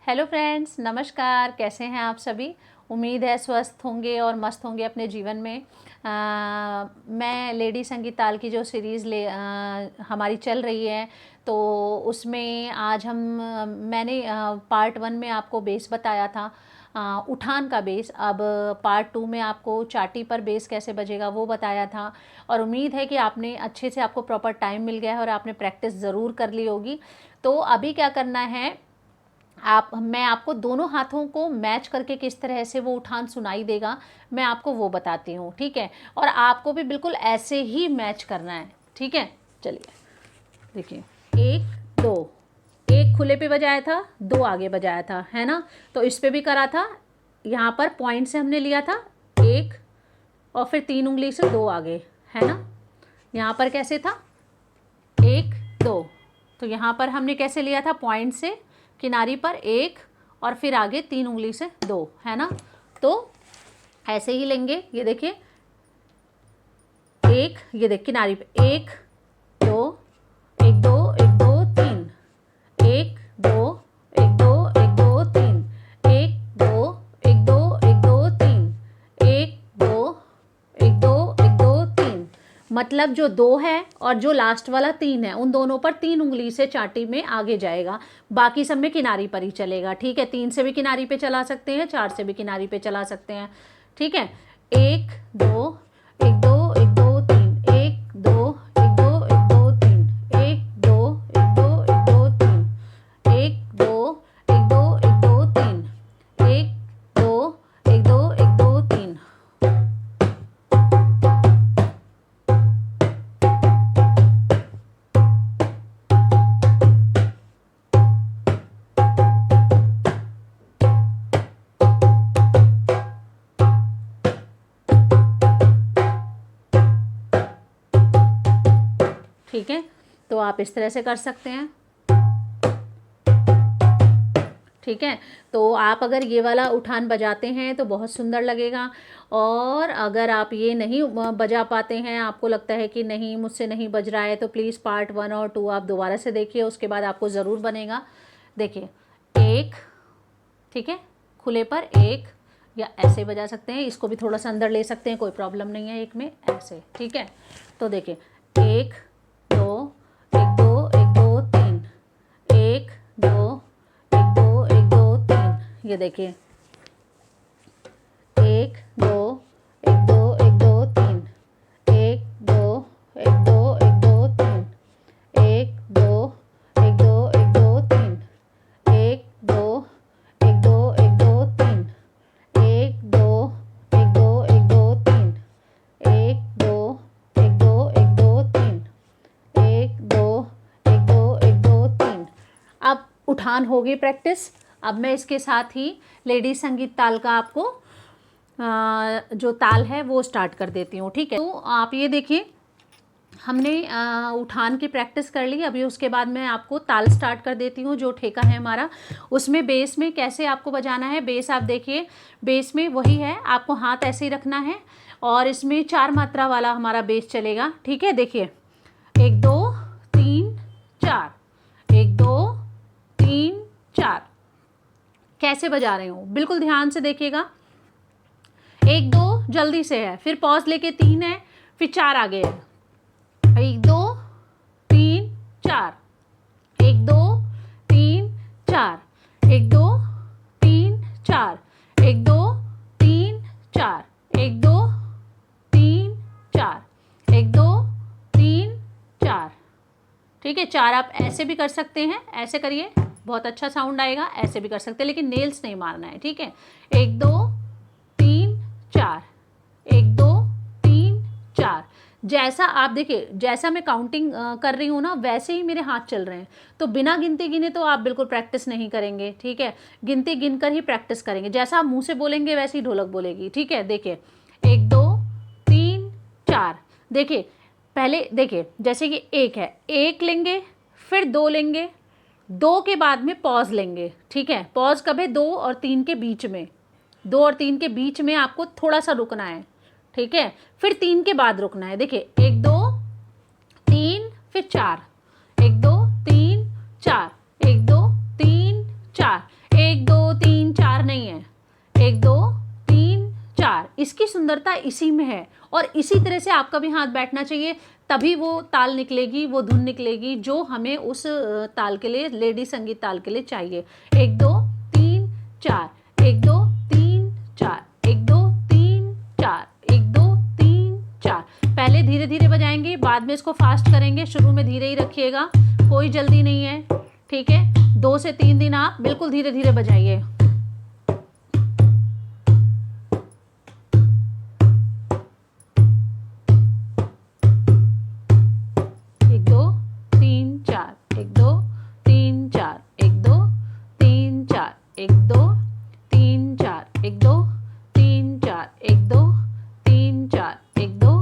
Hello friends, नमस्कार। कैसे हैं आप सभी? उम्मीद है स्वस्थ होंगे और मस्त होंगे अपने जीवन में। मैं लेडी संगीत ताल की जो सीरीज़ हमारी चल रही है, तो उसमें आज मैंने पार्ट 1 में आपको बेस बताया था, उठान का बेस। अब पार्ट 2 में आपको चाटी पर बेस कैसे बजेगा वो बताया था। और उम्मीद है कि आपने अच्छे से, आपको प्रॉपर टाइम मिल गया है और आपने प्रैक्टिस ज़रूर कर ली होगी। तो अभी क्या करना है, मैं आपको दोनों हाथों को मैच करके किस तरह से वो उठान सुनाई देगा, मैं आपको वो बताती हूँ, ठीक है। और आपको भी बिल्कुल ऐसे ही मैच करना है, ठीक है। चलिए देखिए, 1 2, एक खुले पे बजाया था, 2 आगे बजाया था, है ना। तो इस पे भी करा था, यहाँ पर पॉइंट से हमने लिया था 1 और फिर 3 उंगली से 2 आगे, है ना। यहाँ पर कैसे था 1 2, तो यहाँ पर हमने कैसे लिया था, पॉइंट से किनारी पर 1 और फिर आगे 3 उंगली से 2, है ना। तो ऐसे ही लेंगे, ये देखिए 1, ये देख किनारी पे 1 2 1 2 1 2 3 1 2 1 2 1 2 3 1 2 1 2 1 2 3 1 2 1 2 1 2 3। मतलब जो 2 है और जो लास्ट वाला 3 है, उन दोनों पर 3 उंगली से चाटी में आगे जाएगा, बाकी सब में किनारी पर ही चलेगा, ठीक है। 3 से भी किनारी पे चला सकते हैं, 4 से भी किनारी पे चला सकते हैं, ठीक है। 1 2 1 2 1 2 3 1 2 1 2 1 2 3 1 2 1 2 1 2 3 1 2 1 2 1 2 3 1 2 1 2 1 2 3। ठीक है, तो आप इस तरह से कर सकते हैं, ठीक है। तो आप अगर ये वाला उठान बजाते हैं तो बहुत सुंदर लगेगा। और अगर आप ये नहीं बजा पाते हैं, आपको लगता है कि नहीं मुझसे नहीं बज रहा है, तो प्लीज़ पार्ट 1 और 2 आप दोबारा से देखिए, उसके बाद आपको ज़रूर बनेगा। देखिए 1, ठीक है, खुले पर 1, या ऐसे बजा सकते हैं, इसको भी थोड़ा सा अंदर ले सकते हैं, कोई प्रॉब्लम नहीं है, एक में ऐसे, ठीक है। तो देखिए 1 2 1 2 1 2 3 1 2 1 2 1 2 3, ये देखिए 1 2 1 2 1 2 3 1 2 1 2 1 2 3 1 2 1 2 1 2 3 1 2 1 2 1 2 3 1 2 1 2 1 2 3 1 2 1 2 1 2 3 1 2 1 2 1 2 3। अब उठान होगी प्रैक्टिस। अब मैं इसके साथ ही लेडी संगीत ताल का आपको जो ताल है वो स्टार्ट कर देती हूँ, ठीक है। तो आप ये देखिए, हमने उठान की प्रैक्टिस कर ली, अभी उसके बाद मैं आपको ताल स्टार्ट कर देती हूँ। जो ठेका है हमारा, उसमें बेस में कैसे आपको बजाना है, बेस आप देखिए, बेस में वही है, आपको हाथ ऐसे ही रखना है और इसमें 4 मात्रा वाला हमारा बेस चलेगा, ठीक है। देखिए 1 2 3 4 1 2 3 4, कैसे बजा रही हूँ बिल्कुल ध्यान से देखिएगा। 1 2 जल्दी से है, फिर पॉज लेके 3 है, फिर 4 आगे है, 1 2 3 4 1 2 3 4 1 2 3 4 1 2 3 4 1 2 3 4 1 2 3 4, ठीक है। 4 आप ऐसे भी कर सकते हैं, ऐसे करिए, बहुत अच्छा साउंड आएगा। ऐसे भी कर सकते हैं, लेकिन नेल्स नहीं मारना है, ठीक है। 1 2 3 4 1 2 3 4, जैसा आप देखिए, जैसा मैं काउंटिंग कर रही हूँ ना, वैसे ही मेरे हाथ चल रहे हैं। तो बिना गिनती गिने तो आप बिल्कुल प्रैक्टिस नहीं करेंगे, ठीक है। गिनती गिनकर ही प्रैक्टिस करेंगे, जैसा आप मुंह से बोलेंगे वैसे ही ढोलक बोलेगी, ठीक है। देखिए 1 2 3 4, देखिए पहले देखिए, जैसे कि 1 है, 1 लेंगे, फिर 2 लेंगे, 2 के बाद में पॉज लेंगे, ठीक है। पॉज कब है, 2 और 3 के बीच में, 2 और 3 के बीच में आपको थोड़ा सा रुकना है, ठीक है। फिर 3 के बाद रुकना है। देखिए 1 2 3 फिर 4 1 2 3 4 1 2 3 4 1 इसकी सुंदरता इसी में है। और इसी तरह से आपका भी हाथ बैठना चाहिए, तभी वो ताल निकलेगी, वो धुन निकलेगी जो हमें उस ताल के लिए, लेडी संगीत ताल के लिए चाहिए। 1 2 3 4, 1 2 3 4, 1 2 3 4, 1 2 3 4। पहले धीरे धीरे बजाएंगे, बाद में इसको फास्ट करेंगे। शुरू में धीरे ही रखिएगा, कोई जल्दी नहीं है, ठीक है। 2 से 3 दिन आप बिल्कुल धीरे धीरे बजाइए। 1 2 3 4, 1 2 3 4, 1 2 3 4, 1 2 3 4, 1 2 3 4, 1 2 3 4, 1 2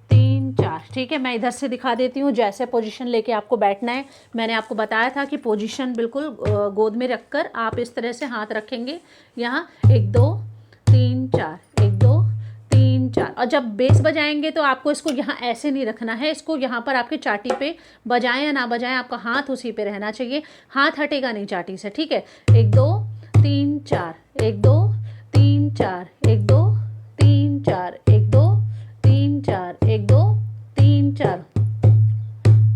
3 4। ठीक है, मैं इधर से दिखा देती हूँ जैसे पोजीशन लेके आपको बैठना है। मैंने आपको बताया था कि पोजीशन बिल्कुल गोद में रखकर आप इस तरह से हाथ रखेंगे यहाँ। 1 2 3 4, 1 2 3 4। और जब बेस बजाएंगे तो आपको इसको यहाँ ऐसे नहीं रखना है, इसको यहाँ पर आपकी चाटी पे बजाएं या ना बजाएं, आपका हाथ उसी पे रहना चाहिए, हाथ हटेगा नहीं चाटी से। ठीक है, 1 2 3 4, 1 2 3 4, 1 2 3 4, 1 2 3 4, 1 2 3 4।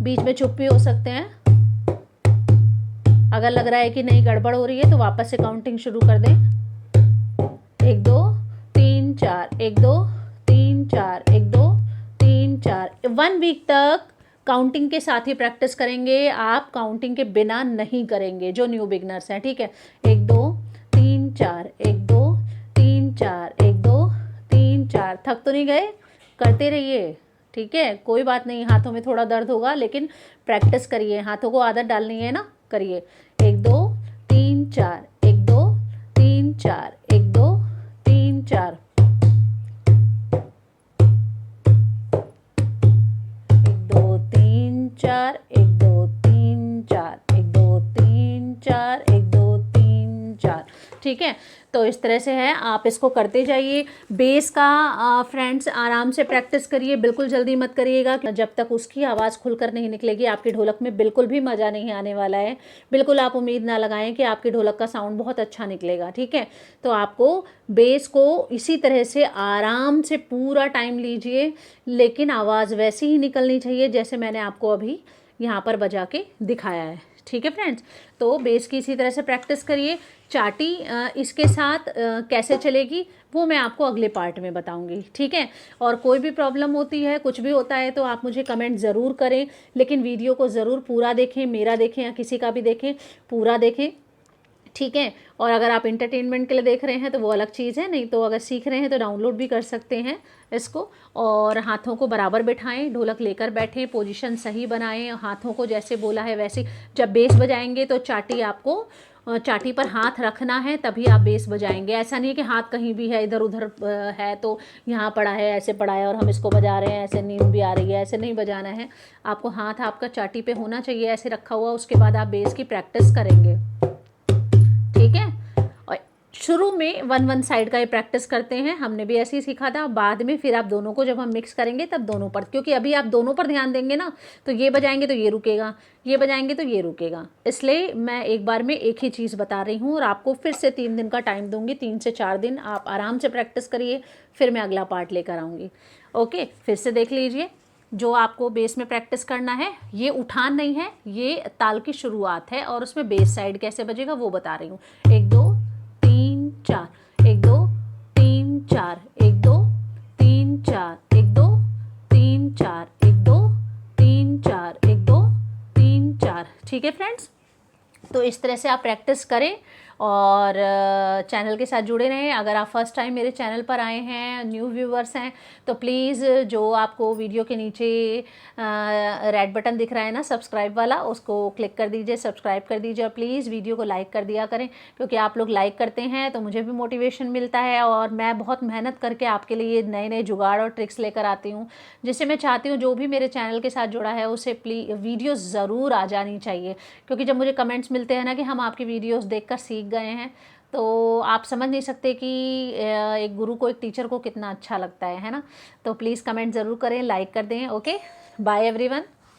बीच में चुप भी हो सकते हैं। अगर लग रहा है कि नहीं गड़बड़ हो रही है तो वापस से काउंटिंग शुरू कर दें। 1 2 3 4, 1 2 3 4, 1 2 3 4। 1 वीक तक काउंटिंग के साथ ही प्रैक्टिस करेंगे, आप काउंटिंग के बिना नहीं करेंगे जो न्यू बिगनर्स हैं। ठीक है, 1 2 3 4, 1 2 3 4, 1 2 3 4। थक तो नहीं गए? करते रहिए, ठीक है, कोई बात नहीं। हाथों में थोड़ा दर्द होगा लेकिन प्रैक्टिस करिए, हाथों को आदत डालनी है ना, करिए। 1 2 3 4, 1 2 3 4, 1 2 3 4। 1 2 3 4, 1 2 3 4, 1 2 3 4, 1 2 3 4। ठीक है, तो इस तरह से है, आप इसको करते जाइए। बेस का फ्रेंड्स आराम से प्रैक्टिस करिए, बिल्कुल जल्दी मत करिएगा, जब तक उसकी आवाज़ खुलकर नहीं निकलेगी आपकी ढोलक में बिल्कुल भी मज़ा नहीं आने वाला है। बिल्कुल आप उम्मीद ना लगाएं कि आपकी ढोलक का साउंड बहुत अच्छा निकलेगा। ठीक है, तो आपको बेस को इसी तरह से आराम से पूरा टाइम लीजिए, लेकिन आवाज़ वैसी ही निकलनी चाहिए जैसे मैंने आपको अभी यहाँ पर बजा के दिखाया है। ठीक है फ्रेंड्स, तो बेस की इसी तरह से प्रैक्टिस करिए। चाटी इसके साथ कैसे चलेगी वो मैं आपको अगले पार्ट में बताऊंगी। ठीक है, और कोई भी प्रॉब्लम होती है, कुछ भी होता है तो आप मुझे कमेंट ज़रूर करें, लेकिन वीडियो को ज़रूर पूरा देखें, मेरा देखें या किसी का भी देखें, पूरा देखें। ठीक है, और अगर आप इंटरटेनमेंट के लिए देख रहे हैं तो वो अलग चीज़ है, नहीं तो अगर सीख रहे हैं तो डाउनलोड भी कर सकते हैं इसको। और हाथों को बराबर बिठाएं, ढोलक लेकर बैठें, पोजीशन सही बनाएं, हाथों को जैसे बोला है वैसे। जब बेस बजाएंगे तो चाटी आपको, चाटी पर हाथ रखना है तभी आप बेस बजाएंगे। ऐसा नहीं है कि हाथ कहीं भी है, इधर उधर है तो यहाँ पड़ा है, ऐसे पड़ा है और हम इसको बजा रहे हैं, ऐसे नींद भी आ रही है, ऐसे नहीं बजाना है। आपको हाथ आपका चाटी पे होना चाहिए ऐसे रखा हुआ, उसके बाद आप बेस की प्रैक्टिस करेंगे। ठीक है, और शुरू में वन साइड का ही प्रैक्टिस करते हैं, हमने भी ऐसे ही सीखा था। बाद में फिर आप दोनों को जब हम मिक्स करेंगे तब दोनों पर, क्योंकि अभी आप दोनों पर ध्यान देंगे ना, तो ये बजाएंगे तो ये रुकेगा, ये बजाएंगे तो ये रुकेगा। इसलिए मैं एक बार में एक ही चीज़ बता रही हूँ और आपको फिर से 3 दिन का टाइम दूंगी, 3 से 4 दिन आप आराम से प्रैक्टिस करिए, फिर मैं अगला पार्ट लेकर आऊँगी। ओके, फिर से देख लीजिए। जो आपको बेस में प्रैक्टिस करना है, ये उठान नहीं है, ये ताल की शुरुआत है और उसमें बेस साइड कैसे बजेगा वो बता रही हूँ। 1 2 3 4, 1 2 3 4, 1 2 3 4, 1 2 3 4, 1 2 3 4, 1 2 3 4। ठीक है फ्रेंड्स, तो इस तरह से आप प्रैक्टिस करें और चैनल के साथ जुड़े रहें। अगर आप फर्स्ट टाइम मेरे चैनल पर आए हैं, न्यू व्यूवर्स हैं, तो प्लीज़ जो आपको वीडियो के नीचे रेड बटन दिख रहा है ना, सब्सक्राइब वाला, उसको क्लिक कर दीजिए, सब्सक्राइब कर दीजिए और प्लीज़ वीडियो को लाइक कर दिया करें, क्योंकि आप लोग लाइक करते हैं तो मुझे भी मोटिवेशन मिलता है और मैं बहुत मेहनत करके आपके लिए नए नए जुगाड़ और ट्रिक्स लेकर आती हूँ, जिससे मैं चाहती हूँ जो भी मेरे चैनल के साथ जुड़ा है उसे वीडियो ज़रूर आ जानी चाहिए। क्योंकि जब मुझे कमेंट्स मिलते हैं ना कि हम आपकी वीडियोज़ देख कर सीख गए हैं, तो आप समझ नहीं सकते कि एक गुरु को, एक टीचर को कितना अच्छा लगता है ना। तो प्लीज़ कमेंट ज़रूर करें, लाइक कर दें। Okay, bye everyone.